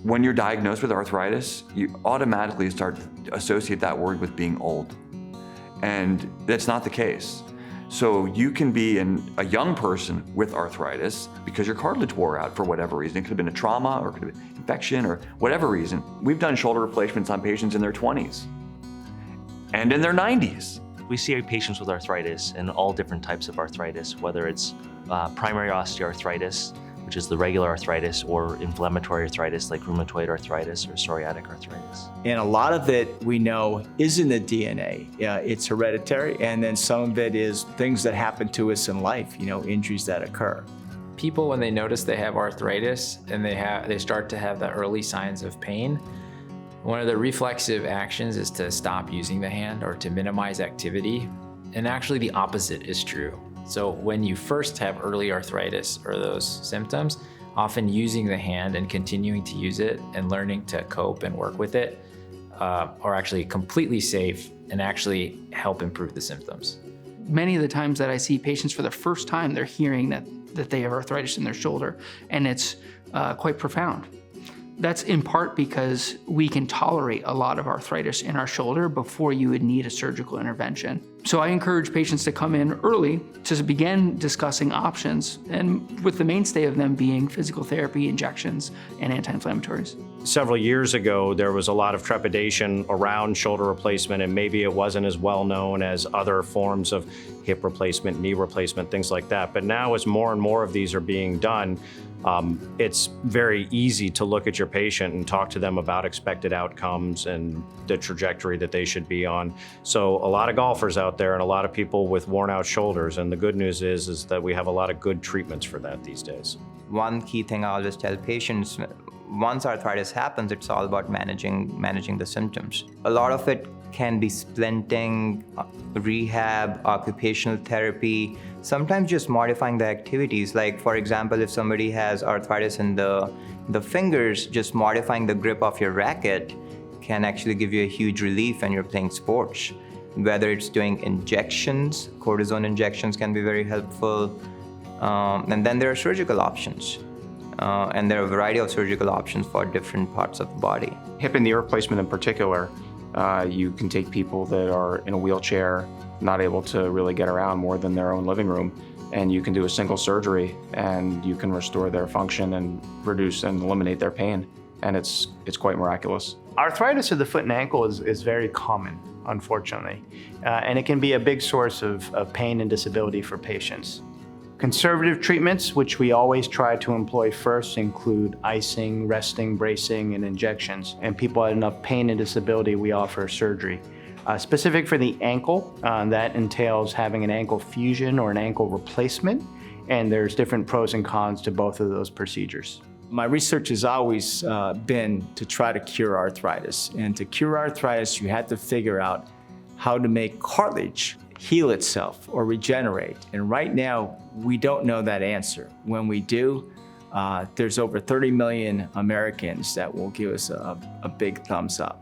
When you're diagnosed with arthritis, you automatically start to associate that word with being old. And that's not the case. So you can be a young person with arthritis because your cartilage wore out for whatever reason. It could have been a trauma or it could have been infection or whatever reason. We've done shoulder replacements on patients in their 20s and in their 90s. We see patients with arthritis and all different types of arthritis, whether it's primary osteoarthritis, which is the regular arthritis, or inflammatory arthritis like rheumatoid arthritis or psoriatic arthritis. And a lot of it we know is in the DNA. It's hereditary, and then some of it is things that happen to us in life, injuries that occur. People, when they notice they have arthritis and they start to have the early signs of pain, one of the reflexive actions is to stop using the hand or to minimize activity. And actually the opposite is true. So when you first have early arthritis or those symptoms, often using the hand and continuing to use it and learning to cope and work with it are actually completely safe and actually help improve the symptoms. Many of the times that I see patients for the first time, they're hearing that they have arthritis in their shoulder, and it's quite profound. That's in part because we can tolerate a lot of arthritis in our shoulder before you would need a surgical intervention. So I encourage patients to come in early to begin discussing options, and with the mainstay of them being physical therapy, injections, and anti-inflammatories. Several years ago, there was a lot of trepidation around shoulder replacement, and maybe it wasn't as well known as other forms of hip replacement, knee replacement, things like that. But now, as more and more of these are being done, it's very easy to look at your patient and talk to them about expected outcomes and the trajectory that they should be on. So a lot of golfers out there and a lot of people with worn out shoulders, and the good news is that we have a lot of good treatments for that these days. One key thing I always tell patients, once arthritis happens, it's all about managing the symptoms. A lot of it can be splinting, rehab, occupational therapy, sometimes just modifying the activities. Like, for example, if somebody has arthritis in the fingers, just modifying the grip of your racket can actually give you a huge relief when you're playing sports. Whether it's doing injections, cortisone injections can be very helpful. And then there are surgical options. And there are a variety of surgical options for different parts of the body. Hip and knee replacement in particular, you can take people that are in a wheelchair, not able to really get around more than their own living room, and you can do a single surgery and you can restore their function and reduce and eliminate their pain. And it's quite miraculous. Arthritis of the foot and ankle is very common, unfortunately, and it can be a big source of pain and disability for patients. Conservative treatments, which we always try to employ first, include icing, resting, bracing, and injections. And people had enough pain and disability, we offer surgery. Specific for the ankle, that entails having an ankle fusion or an ankle replacement, and there's different pros and cons to both of those procedures. My research has always been to try to cure arthritis. And to cure arthritis, you had to figure out how to make cartilage heal itself or regenerate. And right now, we don't know that answer. When we do, there's over 30 million Americans that will give us a big thumbs up.